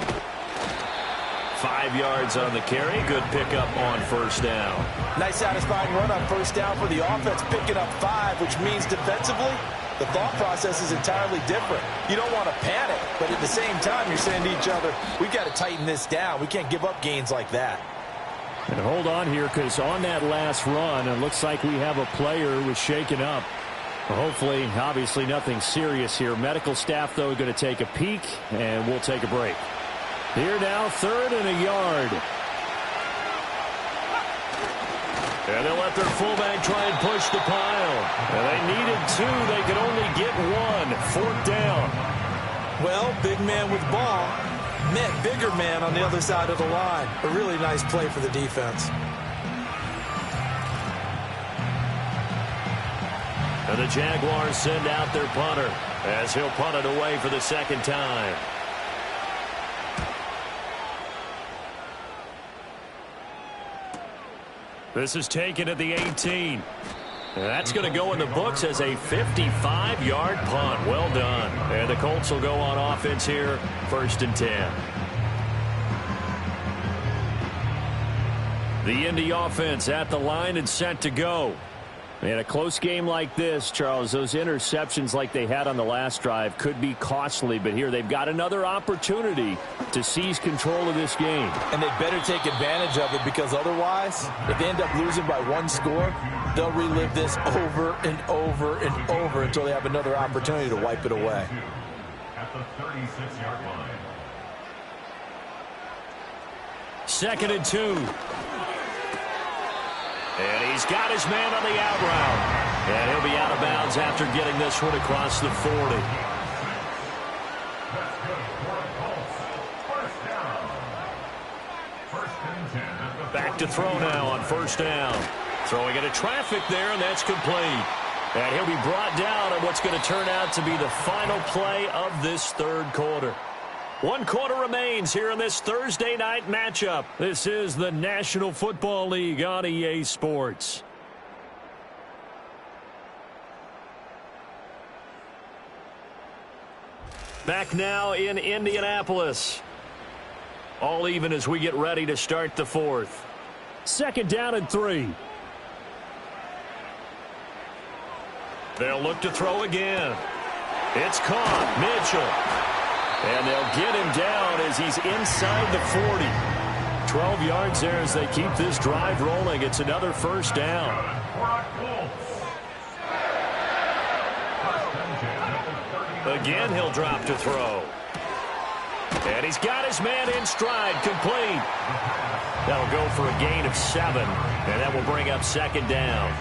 5 yards on the carry. Good pickup on 1st down.
Nice satisfying run on 1st down for the offense, picking up 5, which means defensively, the thought process is entirely different. You don't want to panic, but at the same time, you're saying to each other, we've got to tighten this down. We can't give up gains like that.
And hold on here, because on that last run, it looks like we have a player who was shaken up. Hopefully, obviously nothing serious here. Medical staff, though, going to take a peek, and we'll take a break. Here now, 3rd and a yard.
And they'll let their fullback try and push the pile. And they needed 2. They could only get 1. 4th down.
Well, big man with ball met bigger man on the other side of the line. A really nice play for the defense.
And the Jaguars send out their punter as he'll punt it away for the 2nd time. This is taken at the 18. And that's going to go in the books as a 55-yard punt. Well done. And the Colts will go on offense here, 1st and 10. The Indy offense at the line and set to go.
In a close game like this, Charles, those interceptions like they had on the last drive could be costly, but here they've got another opportunity to seize control of this game.
And they better take advantage of it, because otherwise, if they end up losing by one score, they'll relive this over and over and over until they have another opportunity to wipe it away.
At the 36-yard line.
2nd and 2. And he's got his man on the out route. And he'll be out of bounds after getting this one across the 40.
That's good for the Colts. First down. 1st and 10 at the
Back to throw now on 1st down. Throwing into traffic there, and that's complete. And he'll be brought down on what's going to turn out to be the final play of this 3rd quarter. 1 quarter remains here in this Thursday night matchup. This is the National Football League on EA Sports. Back now in Indianapolis. All even as we get ready to start the 4th.
2nd down and 3.
They'll look to throw again. It's caught. Mitchell. And they'll get him down as he's inside the 40. 12 yards there as they keep this drive rolling. It's another 1st down. Again, he'll drop to throw. And he's got his man in stride, complete. That'll go for a gain of 7, and that will bring up 2nd down.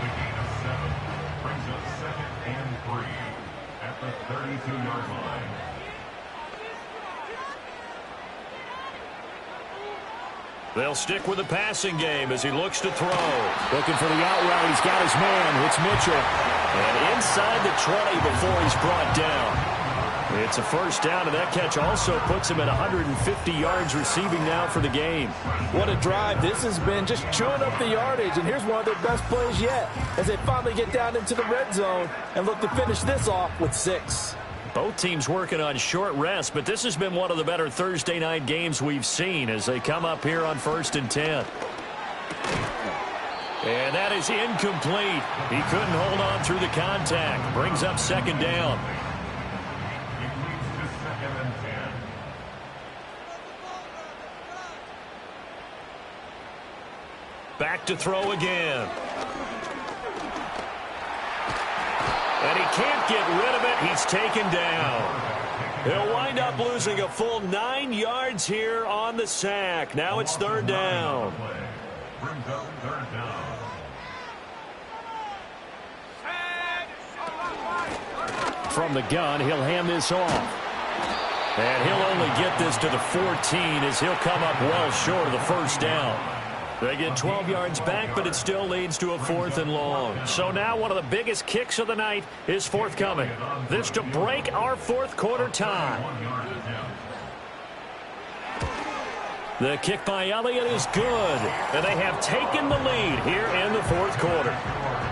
Brings up 2nd and 3 at the 32-yard line.
They'll stick with the passing game as he looks to throw. Looking for the out route. He's got his man. It's Mitchell. And inside the 20 before he's brought down. It's a 1st down, and that catch also puts him at 150 yards receiving now for the game.
What a drive this has been, just chewing up the yardage. And here's one of their best plays yet as they finally get down into the red zone and look to finish this off with 6.
Both teams working on short rest, but this has been one of the better Thursday night games we've seen as they come up here on 1st and 10. And that is incomplete. He couldn't hold on through the contact. Brings up 2nd down.
It leads to 2nd and 10.
Back to throw again. And he can't get rid of it. He's taken down. He'll wind up losing a full 9 yards here on the sack. Now it's 3rd down.
Brings up 3rd down.
From the gun, he'll hand this off.
And he'll only get this to the 14 as he'll come up well short of the 1st down. They get 12 yards back, but it still leads to a 4th and long. So now one of the biggest kicks of the night is forthcoming. This to break our 4th quarter tie. The kick by Elliott is good, and they have taken the lead here in the 4th quarter.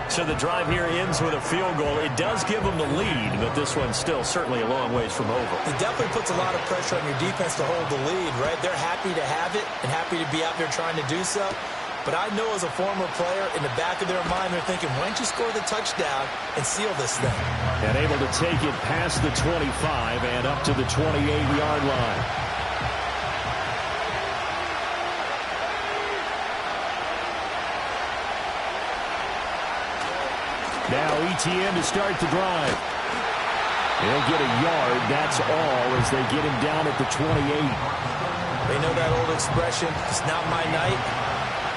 So the drive here ends with a field goal. It does give them the lead, but this one's still certainly a long ways from over.
It definitely puts a lot of pressure on your defense to hold the lead, right? They're happy to have it and happy to be out there trying to do so. But I know as a former player, in the back of their mind, they're thinking, why don't you score the touchdown and seal this thing?
And able to take it past the 25 and up to the 28-yard line. Now ETN to start the drive. He'll get a yard, that's all, as they get him down at the 28.
They know that old expression, it's not my night.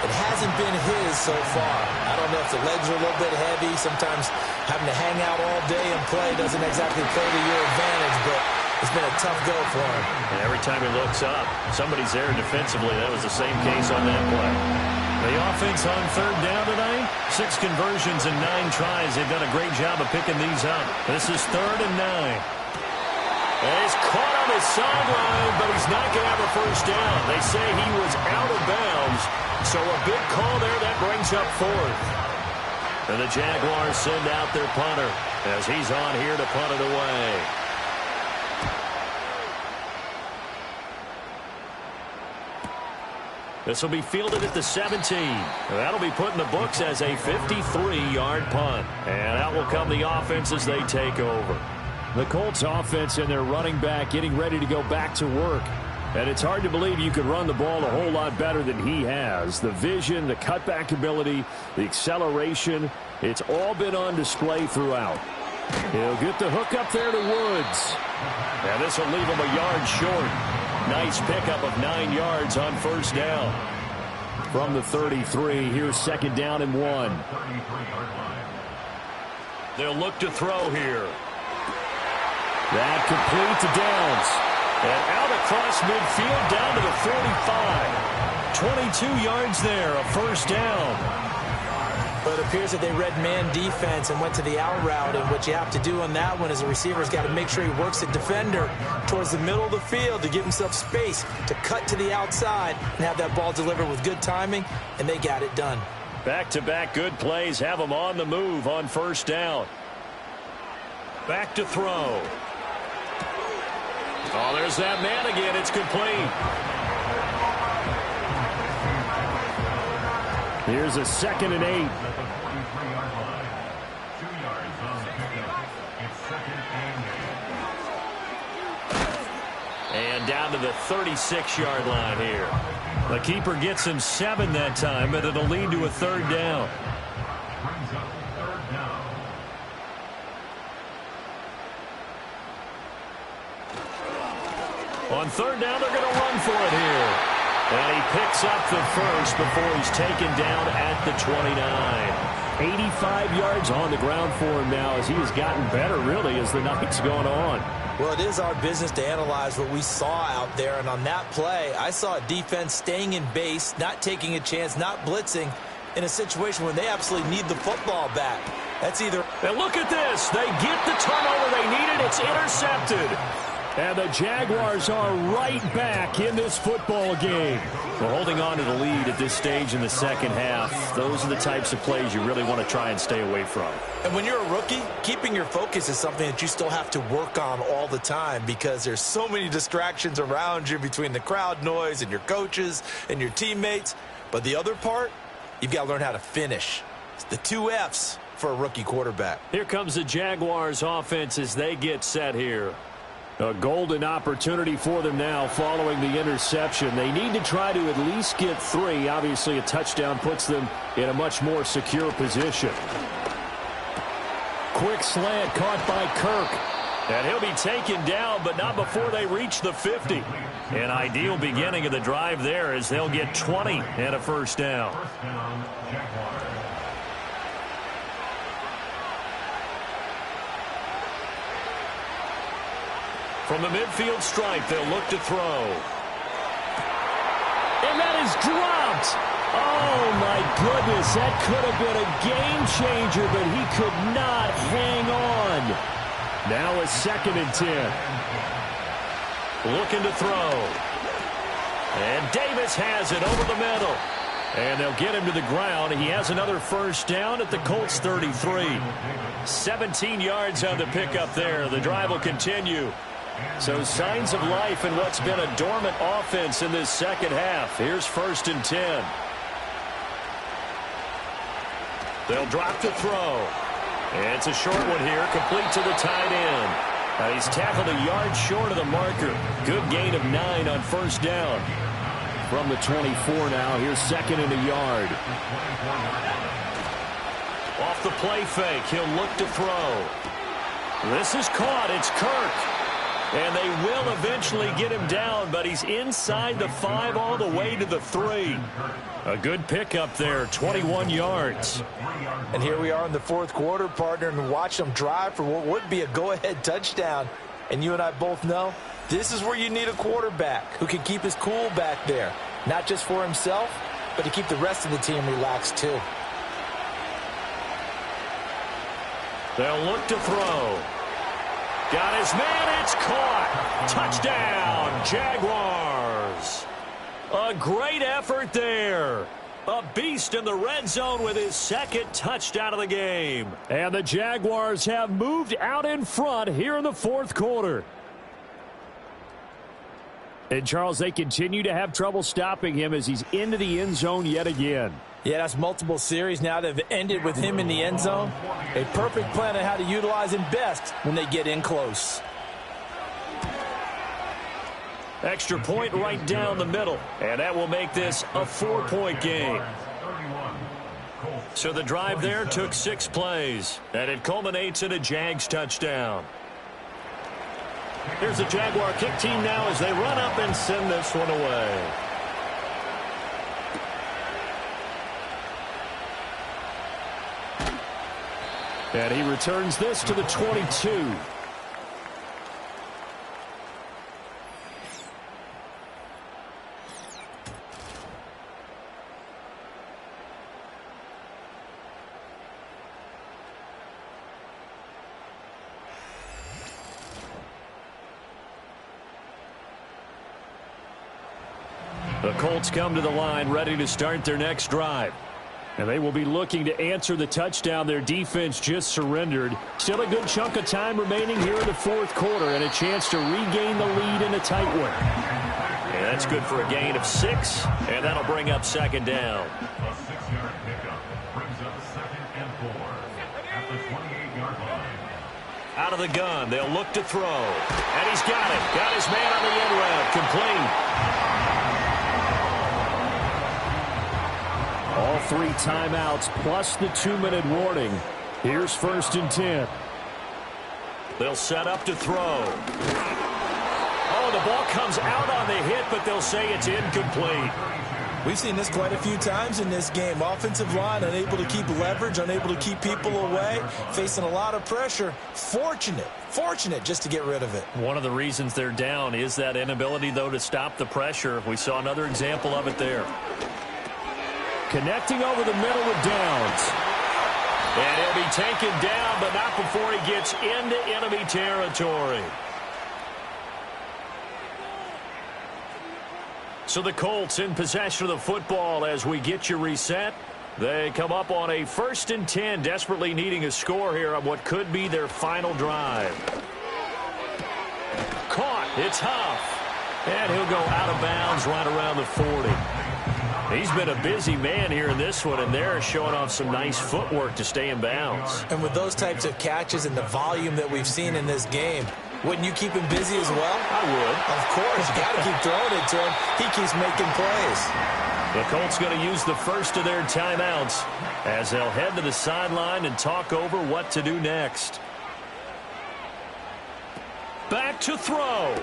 It hasn't been his so far. I don't know if the legs are a little bit heavy. Sometimes having to hang out all day and play doesn't exactly play to your advantage, but it's been a tough go for him.
And every time he looks up, somebody's there defensively. That was the same case on that play. The offense on 3rd down tonight, 6 conversions and 9 tries. They've done a great job of picking these up. This is 3rd and 9. And he's caught on his sideline, but he's not going to have a 1st down. They say he was out of bounds, so a big call there that brings up 4th. And the Jaguars send out their punter as he's on here to punt it away. This will be fielded at the 17. That'll be put in the books as a 53-yard punt. And out will come the offense as they take over.
The Colts offense and their running back getting ready to go back to work. And it's hard to believe you could run the ball a whole lot better than he has. The vision, the cutback ability, the acceleration, it's all been on display throughout. He'll get the hook up there to Woods.
And this will leave him a yard short. Nice pickup of 9 yards on first down.
From the 33, here's second down and 1.
They'll look to throw here.
That complete to Downs.
And out across midfield down to the 45. 22 yards there, a first down.
But it appears that they read man defense and went to the out route. And what you have to do on that one is a receiver's got to make sure he works the defender towards the middle of the field to give himself space to cut to the outside and have that ball delivered with good timing, and they got it done.
Back-to-back good plays have them on the move on first down. Back to throw. Oh, there's that man again. It's complete.
Here's a second and 8.
And down to the 36-yard line here. The keeper gets him 7 that time, but it'll lead to a third down. On third down, they're going to run for it here. And he picks up the first before he's taken down at the 29.
85 yards on the ground for him now as he has gotten better, really, as the night's gone on.
Well, it is our business to analyze what we saw out there. And on that play, I saw a defense staying in base, not taking a chance, not blitzing in a situation where they absolutely need the football back. That's either...
And look at this. They get the turnover they needed. It's intercepted.
And the Jaguars are right back in this football game.
We're holding on to the lead at this stage in the second half. Those are the types of plays you really want to try and stay away from.
And when you're a rookie, keeping your focus is something that you still have to work on all the time because there's so many distractions around you between the crowd noise and your coaches and your teammates. But the other part, you've got to learn how to finish. It's the 2 F's for a rookie quarterback.
Here comes the Jaguars offense as they get set here.
A golden opportunity for them now following the interception. They need to try to at least get 3. Obviously, a touchdown puts them in a much more secure position. Quick slant caught by Kirk.
And he'll be taken down, but not before they reach the 50. An ideal beginning of the drive there as they'll get 20 and a first down. From the midfield stripe, they'll look to throw.
And that is dropped. Oh, my goodness. That could have been a game changer, but he could not hang on. Now a second and 10.
Looking to throw. And Davis has it over the middle. And they'll get him to the ground. He has another first down at the Colts 33. 17 yards on the pickup there. The drive will continue. So signs of life in what's been a dormant offense in this second half. Here's first and 10. They'll drop to throw. And it's a short one here, complete to the tight end. He's tackled a yard short of the marker. Good gain of 9 on first down.
From the 24 now, here's second and a yard.
Off the play fake, he'll look to throw. This is caught, it's Kirk. And they will eventually get him down, but he's inside the 5 all the way to the 3. A good pickup there, 21 yards.
And here we are in the fourth quarter, partner, and watch them drive for what would be a go-ahead touchdown. And you and I both know this is where you need a quarterback who can keep his cool back there, not just for himself, but to keep the rest of the team relaxed too.
They'll look to throw. Got his man, it's caught. Touchdown, Jaguars. A great effort there. A beast in the red zone with his second touchdown of the game.
And the Jaguars have moved out in front here in the fourth quarter. And, Charles, they continue to have trouble stopping him as he's into the end zone yet again.
Yeah, that's multiple series now that have ended with him in the end zone. A perfect plan on how to utilize him best when they get in close.
Extra point right down the middle, and that will make this a 4-point game. So the drive there took 6 plays, and it culminates in a Jags touchdown. Here's the Jaguar kick team now as they run up and send this one away. And he returns this to the 22. The Colts come to the line ready to start their next drive. And they will be looking to answer the touchdown their defense just surrendered. Still a good chunk of time remaining here in the fourth quarter and a chance to regain the lead in a tight one. And that's good for a gain of 6, and that'll bring up second down.
A 6-yard pickup brings up 2nd and 4 at the 28-yard line.
Out of the gun, they'll look to throw. And he's got it. Got his man on the end route. Complete.
All 3 timeouts plus the 2-minute warning. Here's 1st and 10.
They'll set up to throw. Oh, the ball comes out on the hit, but they'll say it's incomplete.
We've seen this quite a few times in this game. Offensive line unable to keep leverage, unable to keep people away, facing a lot of pressure. Fortunate just to get rid of it.
One of the reasons they're down is that inability, though, to stop the pressure. We saw another example of it there.
Connecting over the middle with Downs.
And he'll be taken down, but not before he gets into enemy territory. So the Colts in possession of the football as we get you reset. They come up on a 1st and 10, desperately needing a score here on what could be their final drive. Caught. It's Huff. And he'll go out of bounds right around the 40. He's been a busy man here in this one, and they're showing off some nice footwork to stay in bounds.
And with those types of catches and the volume that we've seen in this game, wouldn't you keep him busy as well?
I would.
Of course. You got to keep throwing it to him. He keeps making plays.
The Colts going to use the first of their timeouts as they'll head to the sideline and talk over what to do next. Back to throw.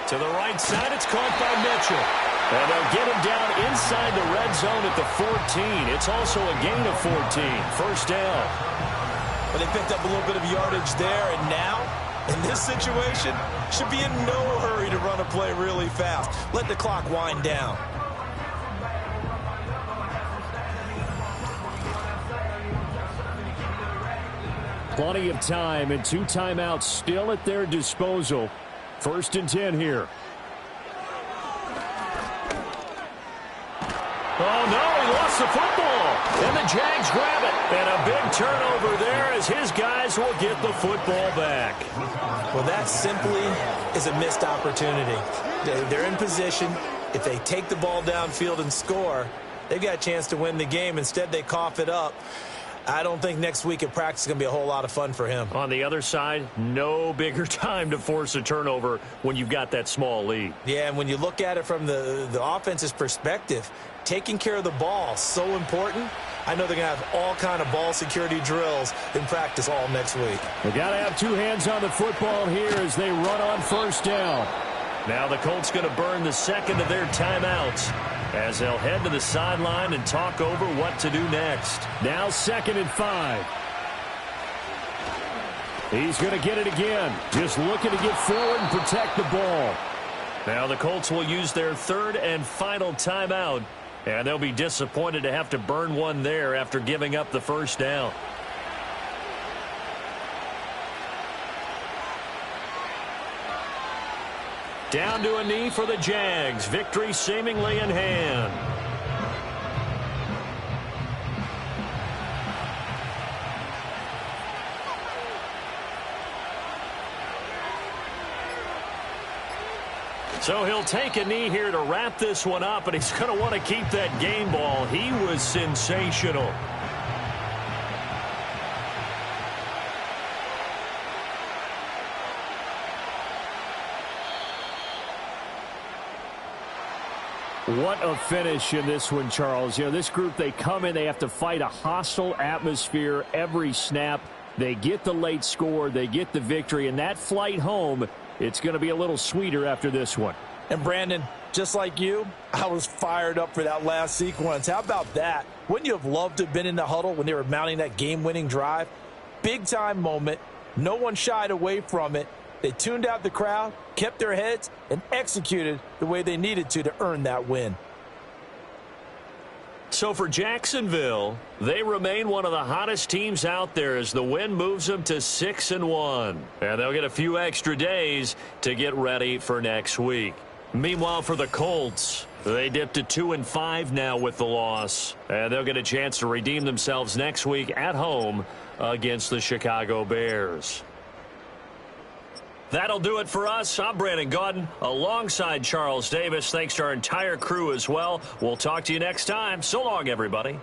To the right side, it's caught by Mitchell. And they'll get him down inside the red zone at the 14. It's also a gain of 14. First down.
But they picked up a little bit of yardage there, and now, in this situation, should be in no hurry to run a play really fast. Let the clock wind down.
Plenty of time and 2 timeouts still at their disposal. 1st and 10 here.
Oh, no, he lost the football. And the Jags grab it. And a big turnover there as his guys will get the football back.
Well, that simply is a missed opportunity. They're in position. If they take the ball downfield and score, they've got a chance to win the game. Instead, they cough it up. I don't think next week at practice is going to be a whole lot of fun for him.
On the other side, no bigger time to force a turnover when you've got that small lead.
Yeah, and when you look at it from the offense's perspective, taking care of the ball, so important. I know they're going to have all kind of ball security drills in practice all next week.
They got to have 2 hands on the football here as they run on 1st down.
Now the Colts going to burn the second of their timeouts as they'll head to the sideline and talk over what to do next.
Now 2nd and 5. He's going to get it again. Just looking to get forward and protect the ball.
Now the Colts will use their 3rd and final timeout. And they'll be disappointed to have to burn one there after giving up the first down. Down to a knee for the Jags. Victory seemingly in hand. So he'll take a knee here to wrap this one up, and he's going to want to keep that game ball. He was sensational.
What a finish in this one, Charles. You know, this group, they come in, they have to fight a hostile atmosphere every snap. They get the late score, they get the victory, and that flight home, it's going to be a little sweeter after this one.
And Brandon, just like you, I was fired up for that last sequence. How about that? Wouldn't you have loved to have been in the huddle when they were mounting that game-winning drive? Big-time moment. No one shied away from it. They tuned out the crowd, kept their heads, and executed the way they needed to earn that win.
So for Jacksonville, they remain one of the hottest teams out there as the win moves them to 6-1. And they'll get a few extra days to get ready for next week. Meanwhile, for the Colts, they dipped to 2-5 now with the loss. And they'll get a chance to redeem themselves next week at home against the Chicago Bears. That'll do it for us. I'm Brandon Gaudin alongside Charles Davis. Thanks to our entire crew as well. We'll talk to you next time. So long, everybody.